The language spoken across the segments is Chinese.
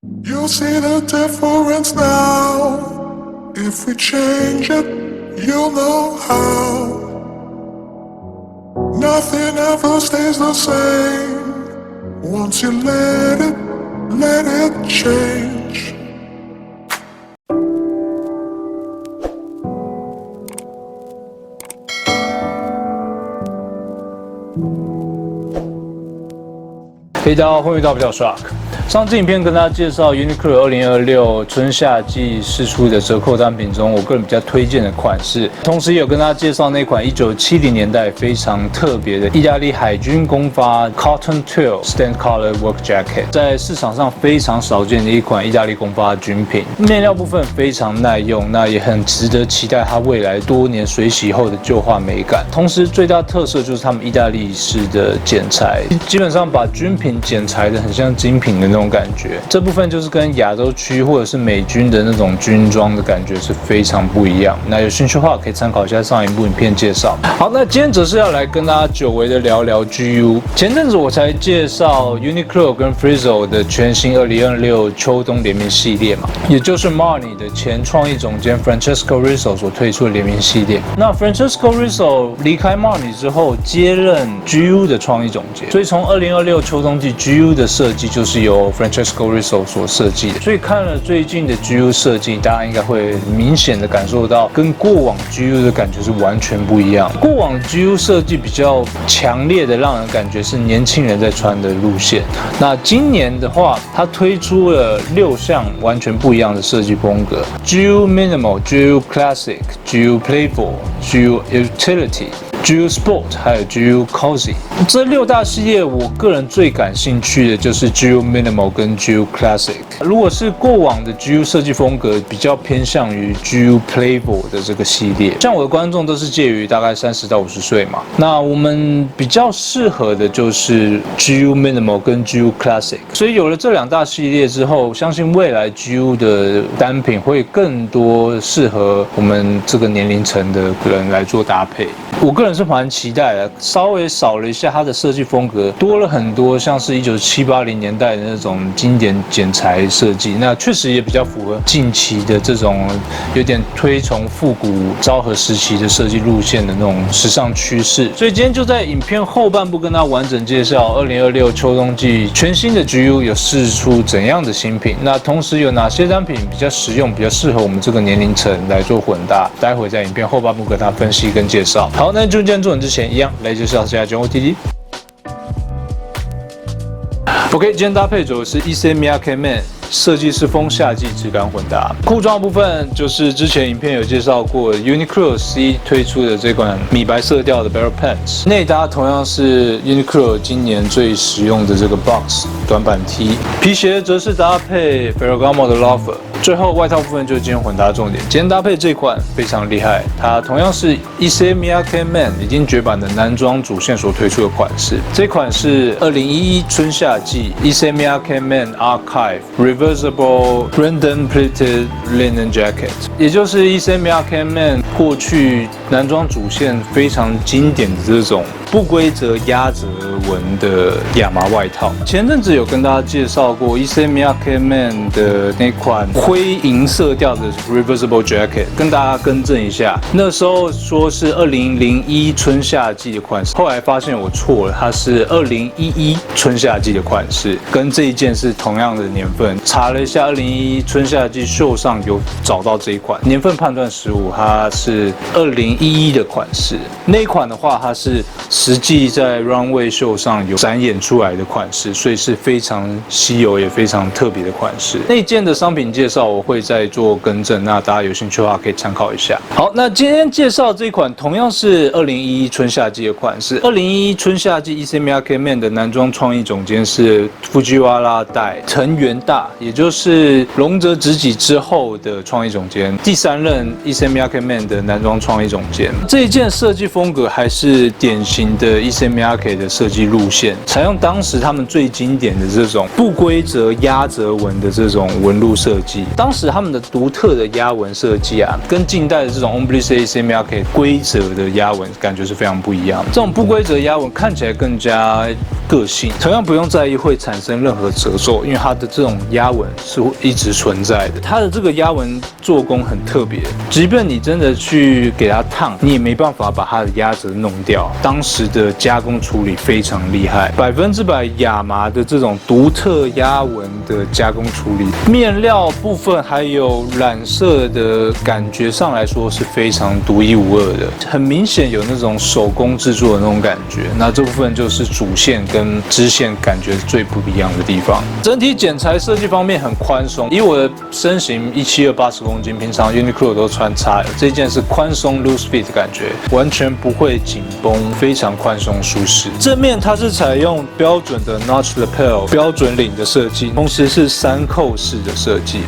You'll see the difference now. If we change it, you'll know how. Nothing ever stays the same. Once you let it change.大家好，歡迎到比較 Shock。上支影片跟大家介紹 Uniqlo 2026春夏季釋出的折扣單品中，我個人比較推薦的款式，同時也有跟大家介紹那款1970年代非常特別的意大利海軍公發 Cotton Twill Stand Collar Work Jacket， 在市場上非常少見的一款意大利公發軍品，面料部分非常耐用，那也很值得期待它未來多年水洗後的舊化美感。同時最大特色就是他們意大利式的剪裁，基本上把軍品剪裁的很像精品的那种感覺，這部分就是跟亞洲區或者是美軍的那種軍裝的感覺是非常不一樣。那有興趣的話可以參考一下上一部影片介紹。好，那今天則是要來跟大家久違的聊聊 GU。前陣子我才介紹 Uniqlo 跟 Frizzle 的全新2026秋冬聯名系列嘛，也就是 Marni 的前創意總監 Francesco Rizzo 所推出的聯名系列。那 Francesco Rizzo 離開 Marni 之後，接任 GU 的創意總監，所以從2026秋冬季 GU 的設計就是由 Francesco Rizzo 所設計的，所以看了最近的 GU 設計，大家應該會明顯的感受到跟過往 GU 的感覺是完全不一樣。過往 GU 設計比較強烈的，讓人感覺是年輕人在穿的路線。那今年的話，它推出了6項完全不一樣的設計風格 ：GU Minimal、GU Classic、GU Playful、GU Utility。GU Sport 還有 GU Cozy 這6大系列，我個人最感興趣的就是 GU Minimal 跟 GU Classic。如果是過往的 GU 設計風格，比較偏向於 GU Playful 的這個系列，像我的觀眾都是介於大概30到50歲嘛，那我們比較適合的就是 GU Minimal 跟 GU Classic。所以有了這2大系列之後，相信未來 GU 的單品會更多適合我們這個年齡層的人來做搭配。我個人是蠻期待的，稍微少了一下它的設計風格，多了很多像是1970、80年代的那種經典剪裁設計，那確實也比較符合近期的這種有點推崇復古昭和時期的設計路線的那種時尚趨勢。所以今天就在影片後半部跟大家完整介紹2026秋冬季全新的 GU 有釋出怎樣的新品，那同時有哪些單品比較實用、比較適合我們這個年齡層來做混搭，待會在影片後半部跟大家分析跟介紹。好，那就進入正之前一樣來介紹一下 OTD。OK， 今天搭配走的是 Issey Miyake Men 設計師風夏季質感混搭。褲裝部分就是之前影片有介紹過 Uniqlo C 推出的這款米白色調的 Barrel Pants， 內搭同樣是 Uniqlo 今年最實用的這個 Box 短版 T。皮鞋則是搭配 Ferragamo 的 Loafer。最後外套部分就是今天混搭重點。今天搭配這款非常厲害，它同樣是 Issey Miyake Men 已經絕版的男裝主線所推出的款式。這款是2011春夏季 Issey Miyake Men Archive Reversible Random Pleated Linen Jacket， 也就是 Issey Miyake Men 過去男裝主線非常經典的這種不規則壓褶紋的亞麻外套。前陣子有跟大家介紹過 Issey Miyake Men 的那款灰銀色調的 Reversible Jacket， 跟大家更正一下，那時候說是2001春夏季的款式，後來發現我錯了，它是2011春夏季的款式，跟這一件是同樣的年份。查了一下2011春夏季秀上有找到這一款，年份判斷失誤，它是2011的款式。那一款的話，它是實際在 Runway 秀上有展演出來的款式，所以是非常稀有也非常特別的款式。那一件的商品介紹我會再做更正，那大家有興趣的話可以參考一下。好，那今天介紹這一款同樣是2011春夏季的款式。2011春夏季 Issey Miyake Men 的男裝創意總監是 Fujiwara Dai 藤原大，也就是龍澤直己之後的創意總監，第3任 Issey Miyake Men 的男裝創意總監。這一件設計風格還是典型行的 Issey Miyake 的設計路線，採用當時他們最經典的這種不規則壓折紋的這種紋路設計。當時他們的獨特的壓紋設計啊，跟近代的這種 Ombrise Issey Miyake 規則的壓紋感覺是非常不一樣的。這種不規則壓紋看起來更加個性，同樣不用在意會產生任何褶皺，因為它的這種壓紋是會一直存在的。它的這個壓紋做工很特別，即便你真的去給它燙，你也沒辦法把它的壓褶弄掉。當時的加工處理非常厲害，100%亞麻的這種獨特壓紋的加工處理，面料部分還有染色的感覺上來說是非常獨一無二的，很明顯有那種手工制作的那種感覺。那這部分就是主線跟支線感覺最不一樣的地方。整體剪裁設計方面很寬鬆，以我的身形172 80公斤，平常 Uniqlo 都穿 XL， 這件是寬鬆 loose fit 的感覺，完全不會緊繃，非常寬鬆舒適。正面它是採用標準的 notch lapel 標準領的設計，同時是3扣式的設計。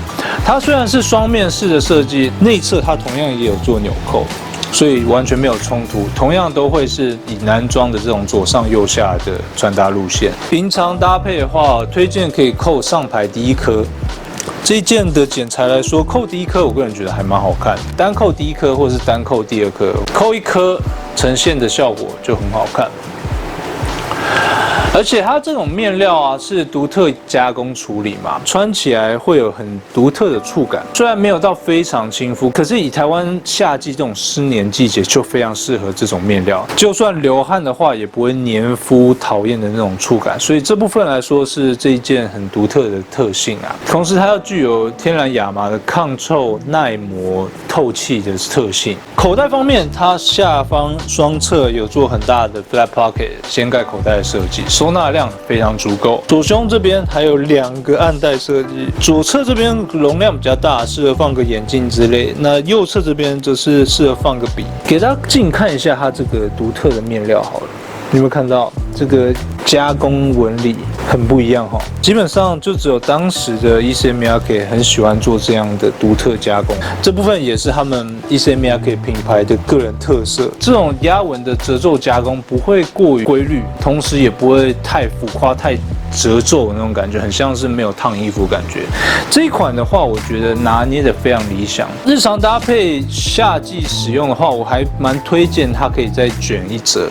它雖然是雙面式的設計，內側它同樣也有做紐扣，所以完全没有衝突，同樣都會是以男裝的這種左上右下的穿搭路線。平常搭配的話，推薦可以扣上排第一顆。這一件的剪裁來說，扣第一顆我個人覺得還蠻好看，單扣第一顆或是單扣第二顆，扣一顆呈現的效果就很好看。而且它這種面料啊是獨特加工處理嘛，穿起來會有很獨特的觸感。雖然沒有到非常親膚，可是以台灣夏季這種濕黏季節就非常適合這種面料。就算流汗的話，也不會黏膚討厭的那種觸感。所以這部分來說是這一件很獨特的特性啊。同時它要具有天然亞麻的抗臭、耐磨、透氣的特性。口袋方面，它下方雙側有做很大的 flat pocket 掀蓋口袋的設計。收納量非常足夠，左胸這邊還有2個暗袋設計，左側這邊容量比較大，適合放個眼鏡之類。那右側這邊則是適合放個筆。給大家近看一下它這個獨特的面料好了，你有沒有看到這個加工紋理很不一樣哈？基本上就只有當時的 Issey Miyake 很喜歡做這樣的獨特加工，這部分也是他們 Issey Miyake 品牌的個人特色。這種壓紋的褶皺加工不會過於規律，同時也不會太浮誇、太褶皺的那種感覺，很像是沒有燙衣服的感覺。這一款的話，我覺得拿捏的非常理想。日常搭配夏季使用的話，我還蠻推薦它可以再捲一折。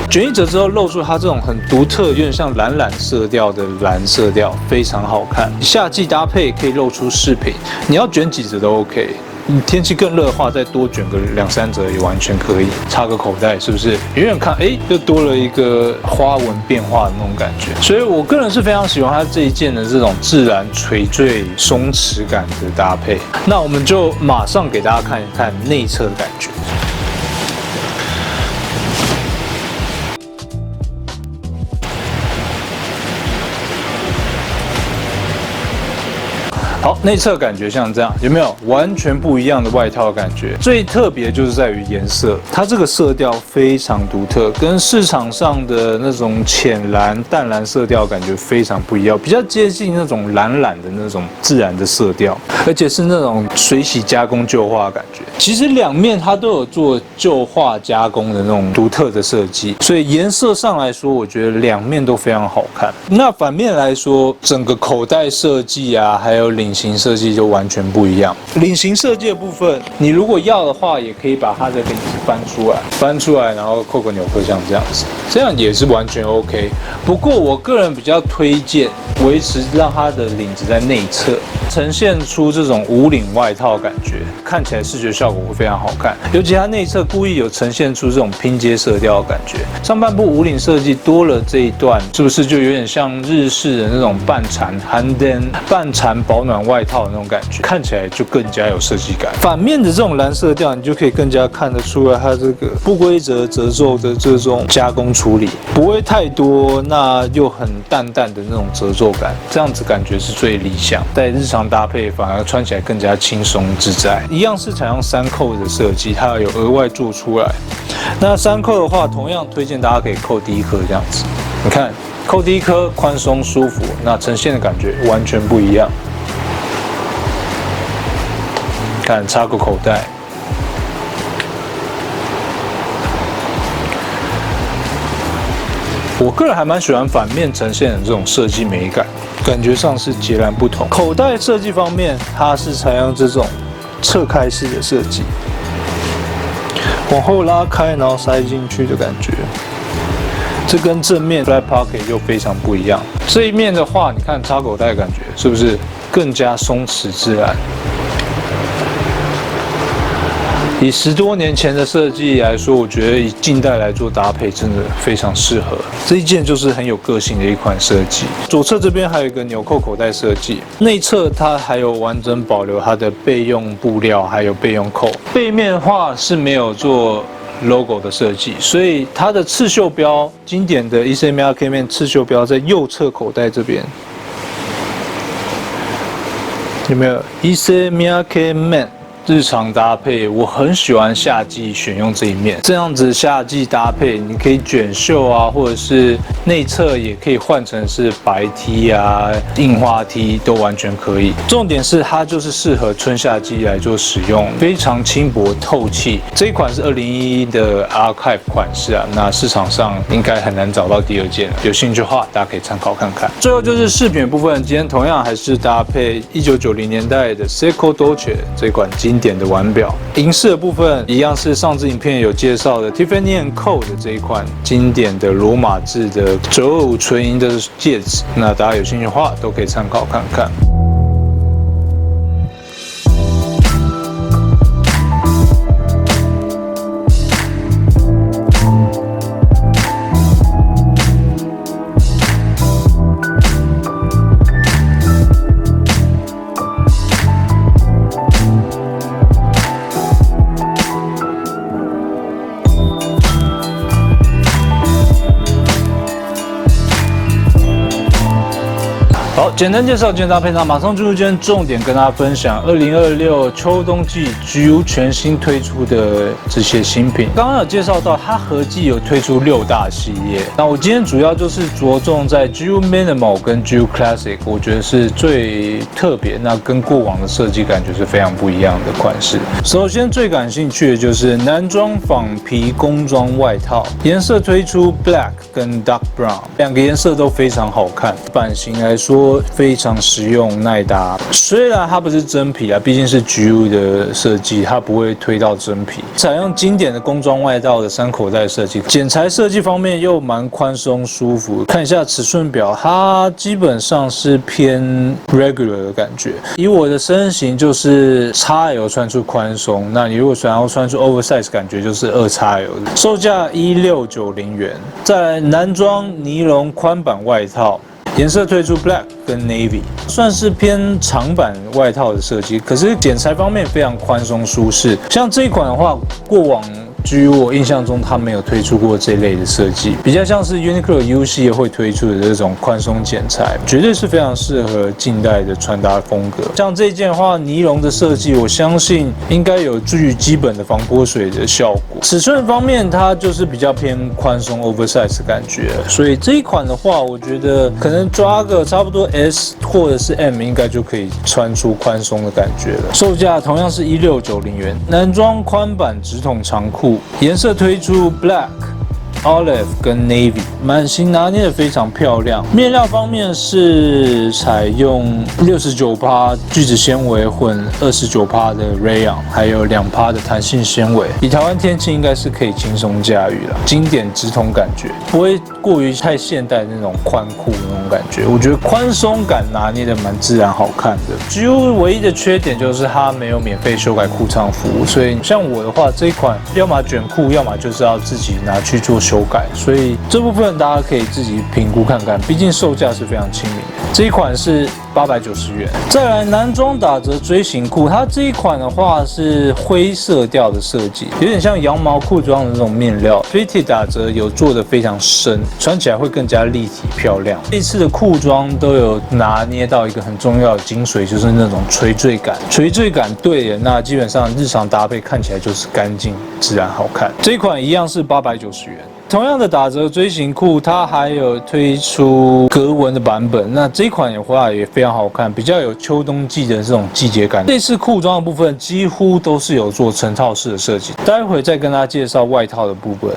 捲一折之後露出它這種很獨特，有點像藍色調的藍色調，非常好看。夏季搭配可以露出飾品，你要捲幾折都 OK。天氣更熱的話，再多捲個2、3折也完全可以。插個口袋，是不是？遠遠看，又多了一個花紋變化的那種感覺。所以我個人是非常喜歡它這一件的這種自然垂墜鬆弛感的搭配。那我們就馬上給大家看一看內側的感覺。好，内側感覺像這樣，有沒有完全不一樣的外套的感覺？最特別就是在於顏色，它這個色調非常獨特，跟市場上的那種淺藍、淡藍色調感覺非常不一樣，比較接近那種藍的那種自然的色調，而且是那種水洗加工舊化的感覺。其實兩面它都有做舊化加工的那種獨特的設計，所以顏色上來說，我覺得兩面都非常好看。那反面來說，整個口袋設計啊，還有領型設計就完全不一樣。領型設計的部分，你如果要的話，也可以把它的領子翻出來，然後扣個紐扣，像這樣子，這樣也是完全 OK。不過我個人比較推薦維持讓它的領子在內側，呈現出這種無領外套感覺，看起來視覺效果會非常好看。尤其它內側故意有呈現出這種拼接色調的感覺，上半部無領設計多了這一段，是不是就有點像日式的那種半纏handden半纏保暖外套的那種感覺，看起來就更加有設計感。反面的這種藍色調，你就可以更加看得出來它這個不規則褶皺的這種加工處理，不會太多，那又很淡淡的那種褶皺感，這樣子感覺是最理想。在日常搭配反而穿起來更加輕鬆自在。一樣是採用3扣的設計，它有額外做出來。那3扣的話，同樣推薦大家可以扣第一顆這樣子，你看扣第一顆寬鬆舒服，那呈現的感覺完全不一樣。看，插個口袋，我個人還蠻喜歡反面呈現的這種設計美感，感覺上是截然不同。口袋設計方面，它是採用這種側開式的設計，往後拉開，然後塞進去的感覺。這跟正面 Flat Pocket 就非常不一樣。這一面的話，你看插口袋的感覺是不是更加鬆弛自然？以10多年前的設計來說，我覺得以近代來做搭配，真的非常適合。這一件就是很有個性的一款設計。左側這邊還有一個紐扣口袋設計，內側它還有完整保留它的備用布料，還有備用扣。背面的話是沒有做 logo 的設計，所以它的刺繡標，經典的Issey Miyake Man刺繡標在右側口袋這邊，有沒有Issey Miyake Man？日常搭配，我很喜歡夏季選用這一面。這樣子夏季搭配，你可以捲袖啊，或者是內側也可以換成是白 T 啊、印花 T 都完全可以。重點是它就是適合春夏季來做使用，非常輕薄透氣。這一款是2011的 Archive 款式啊，那市場上應該很难找到第二件了。有興趣的話，大家可以參考看看。最後就是飾品的部分，今天同樣還是搭配1990年代的 Seiko Dolce 這款經典的腕錶。銀飾的部分一樣是上支影片有介紹的 Tiffany & Co 的這一款經典的羅馬制的925純銀的戒指，那大家有興趣的話都可以參考看看。好，簡單介紹今天搭配上，馬上進入今天重點，跟大家分享2026秋冬季 GU 全新推出的這些新品。剛剛有介紹到，它合計有推出6大系列。那我今天主要就是着重在 GU Minimal 跟 GU Classic， 我覺得是最特別，那跟過往的設計感覺是非常不一樣的款式。首先最感興趣的就是男裝仿皮工裝外套，顏色推出 Black 跟 Dark Brown， 兩個顏色都非常好看。版型來說，非常實用耐搭，雖然它不是真皮啊，畢竟是 GU 的設計，它不會推到真皮。採用經典的工裝外套的3口袋設計，剪裁設計方面又蠻寬鬆舒服。看一下尺寸表，它基本上是偏 regular 的感覺。以我的身形就是 XL 穿出寬鬆，那你如果想要穿出 oversize 感覺就是2XL 的。售價1690元。再來男裝尼龍寬版外套。顏色推出 Black 跟 Navy， 算是偏長版外套的設計，可是剪裁方面非常寬鬆舒適。像這一款的話，過往GU我印象中它沒有推出過這類的設計，比較像是 Uniqlo U 系列會推出的這種寬鬆剪裁，絕對是非常適合近代的穿搭風格。像這件的話，尼龍的設計，我相信應該有助於基本的防潑水的效果。尺寸方面，它就是比較偏寬鬆 oversize 的感覺，所以這一款的話，我覺得可能抓個差不多 S 或者是 M 應該就可以穿出寬鬆的感覺了。售價同樣是1690元，男裝寬版直筒長褲。顏色推出 Black、Olive 跟 Navy， 版型拿捏得非常漂亮。面料方面是採用69%聚酯纖維混29%的 Rayon， 還有2%的彈性纖維。以台灣天氣應該是可以輕鬆駕馭了。經典直筒感覺，不會過於太現代那種寬褲那種感覺。我覺得寬鬆感拿捏得蠻自然好看的。GU 唯一的缺點就是它沒有免費修改褲長服務，所以像我的話，這一款要麼捲褲，要麼就是要自己拿去做修改，所以這部分大家可以自己評估看看，畢竟售價是非常親民的。這一款是890元。再來男裝打折錐形褲，它這一款的話是灰色調的設計，有點像羊毛褲裝的那種面料 ，fitted 打折有做得非常深，穿起來會更加立體漂亮。這次的褲裝都有拿捏到一個很重要的精髓，就是那種垂墜感。垂墜感对了，那基本上日常搭配看起來就是乾淨自然好看。這一款一樣是890元。同樣的打折錐形褲，它還有推出格紋的版本。那這一款的話也非常好看，比較有秋冬季的這種季節感。這次褲裝的部分幾乎都是有做成套式的設計，待會再跟大家介紹外套的部分。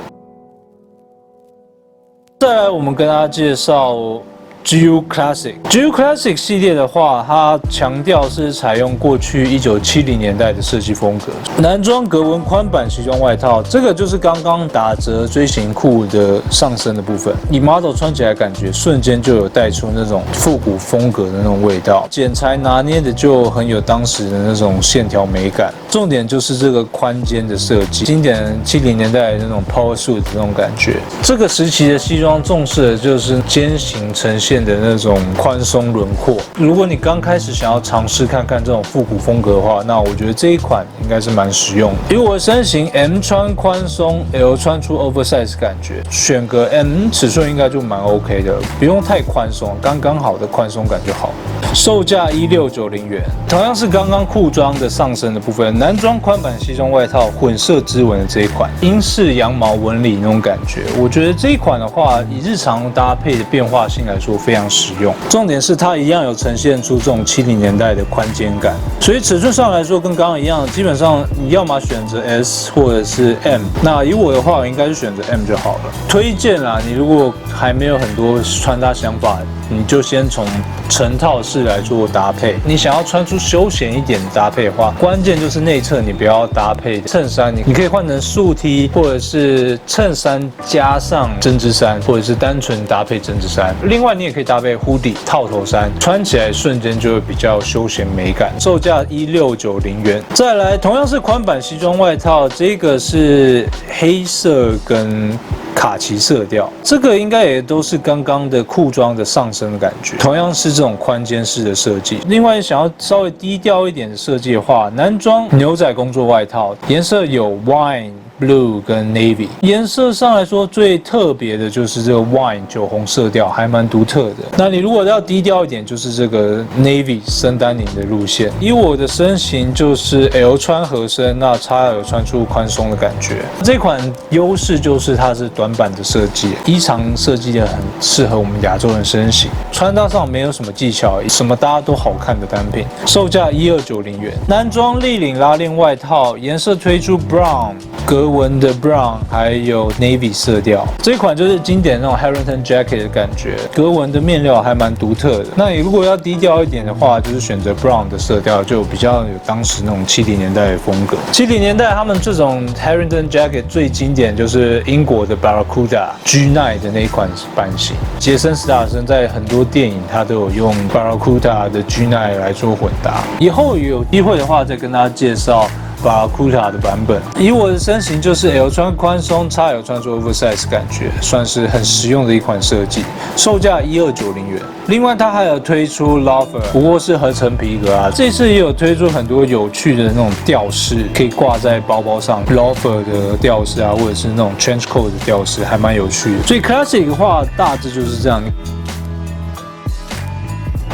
再來，我們跟大家介紹 GU Classic。GU Classic 系列的話，它強調是採用過去1970年代的設計風格。男裝格紋寬版西裝外套，這個就是剛剛打折錐形褲的上身的部分。你 model 穿起來感覺瞬間就有帶出那種復古風格的那種味道，剪裁拿捏的就很有當時的那種線條美感。重點就是這個寬肩的設計，經典70年代的那種 power suit 的那種感覺。這個時期的西裝重視的就是肩型呈現的那種寬鬆輪廓。如果你剛開始想要嘗試看看這種復古風格的話，那我覺得這一款應該是蠻實用的。以我的身形 M 穿寬鬆 ，L 穿出 oversize 感覺，選個 M 尺寸應該就蠻 OK 的，不用太寬鬆，剛剛好的寬鬆感就好。售價1690元，同樣是剛剛褲裝的上身的部分，男裝寬版西裝外套混色織紋的這一款，英式羊毛紋理那種感覺，我覺得這一款的話，以日常搭配的變化性來說非常實用。重點是它一樣有呈現出这種70年代的寬肩感，所以尺寸上來說跟剛剛一樣，基本上你要麼選擇 S 或者是 M。那以我的話，我應該是選擇 M 就好了。推薦啦，你如果還沒有很多穿搭想法，你就先從成套式来做搭配。你想要穿出休閒一點的搭配的話，關鍵就是内側你不要搭配襯衫，你可以換成素 T， 或者是襯衫加上針織衫，或者是单純搭配針織衫。另外你也可以搭配 hoodie 套頭衫，穿起來瞬間就會比較休閒美感。售價1690元。再來，同樣是寬版西裝外套，這個是黑色跟卡其色調，這個應該也都是剛剛的褲裝的上身的感覺，同樣是這種寬肩式的設計。另外，想要稍微低調一點的設計的話，男裝牛仔工作外套，顏色有 wine、blue 跟 navy。顏色上來說，最特別的就是這個 wine 酒紅色調，還蠻獨特的。那你如果要低調一點，就是這個 navy 深丹寧的路線。以我的身形就是 L 穿合身，那 XL 穿出寬鬆的感覺。這款優勢就是它是短版的設計，衣長設計的很適合我們亞洲人身形，穿搭上沒有什麼技巧，什麼搭都好看的單品。售價1290元。男裝立領拉鏈外套，顏色推出 brown 格紋的 brown， 還有 navy 色調。這款就是經典那種 Harrington jacket 的感覺，格紋的面料還蠻獨特的。那你如果要低調一點的話，就是選擇 brown 的色調，就比較有當時那種70年代的風格。70年代他們這種 Harrington jacket 最經典就是英國的 Barracuda G9 的那一款版型。傑森·斯塔森在很多電影他都有用 Barracuda 的 G9 來做混搭。以後有機會的話，再跟大家介紹Barracuda 的版本。以我的身形就是 L 穿寬鬆 ，XL 穿出 oversize 感覺，算是很實用的一款設計。售價1290元。另外，它還有推出 Loafer， 不過是合成皮革啊。這次也有推出很多有趣的那種吊飾，可以掛在包包上 ，Loafer 的吊飾啊，或者是那種 trench coat 的吊飾，還蠻有趣的。所以 Classic 的話，大致就是這樣。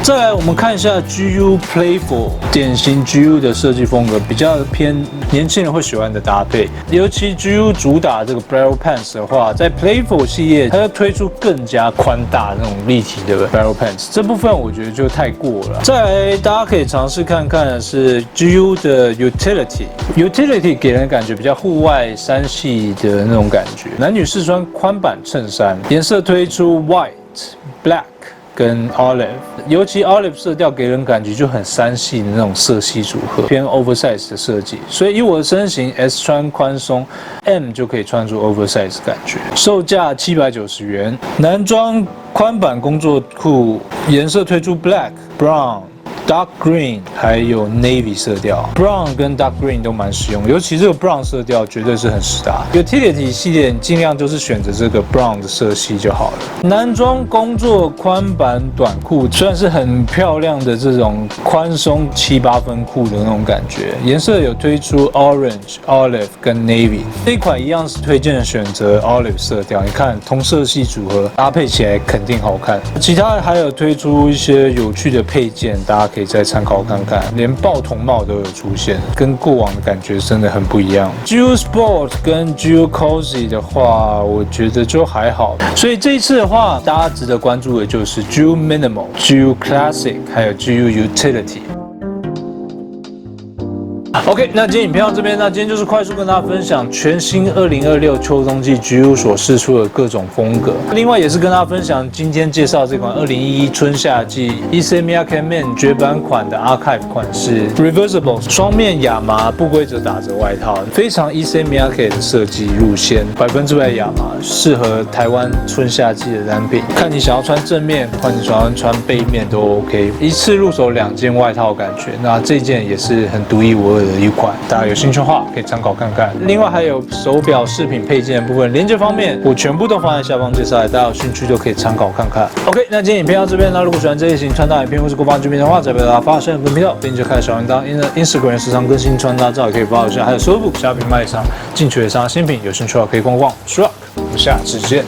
再來，我們看一下 GU Playful， 典型 GU 的設計風格，比較偏年輕人會喜歡的搭配。尤其 GU 主打這個 barrel pants 的話，在 Playful 系列，它要推出更加寬大那種立體的 barrel pants， 這部分我覺得就太過了。再來，大家可以嘗試看看的是 GU 的 Utility 給人感覺比較戶外山系的那種感覺。男女試穿寬版襯衫，顏色推出 White、Black。跟 Olive， 尤其 Olive 色調給人感覺就很山系的那種色系組合，偏 oversize 的設計。所以以我的身形 S 穿寬鬆 ，M 就可以穿出 oversize 感覺。售價790元。男裝寬版工作褲，顏色推出 Black、Brown。Dark Green 還有 Navy 色調 ，Brown 跟 Dark Green 都蠻實用，尤其這個 Brown 色調絕對是很實搭。Utility 系列你盡量就是選擇這個 Brown 的色系就好了。男裝工作寬版短褲，雖然是很漂亮的這種寬鬆7、8分褲的那種感覺，顏色有推出 Orange、Olive 跟 Navy。這一款一樣是推薦選擇 Olive 色調，你看同色系組合搭配起來肯定好看。其他還有推出一些有趣的配件，大家可以再參考看看，連爆筒帽都有出現，跟過往的感覺真的很不一樣。GU Sport 跟 GU Cozy 的話，我覺得就還好。所以這一次的話，大家值得關注的就是 GU Minimal、GU Classic 還有 GU Utility。OK， 那今天影片到這邊，那今天就是快速跟大家分享全新2026秋冬季 GU 所釋出的各種風格。另外也是跟大家分享今天介紹這款2011春夏季 Issey Miyake Men 絕版款的 Archive 款式 ，Reversible 雙面亞麻不規則打折外套，非常 Issey Miyake 的設計路線，100%亞麻，適合台灣春夏季的單品。看你想要穿正面，或你想要穿背面都 OK， 一次入手2件外套感覺。那這件也是很獨一無二的一款，大家有興趣的話可以參考看看。另外還有手錶飾品配件的部分，連結方面我全部都放在下方介紹，大家有興趣就可以參考看看。OK， 那今天影片到這邊，那如果喜歡這類型穿搭影片或是國防劇片的話，再不要大家發現本頻道，並且開小鈴鐺，因為 Instagram 時常更新穿搭照，也可以發一下。還有 Soulbook 蝦皮賣場、進取的商新品，有興趣的話可以逛逛。Rock， 我們下次見。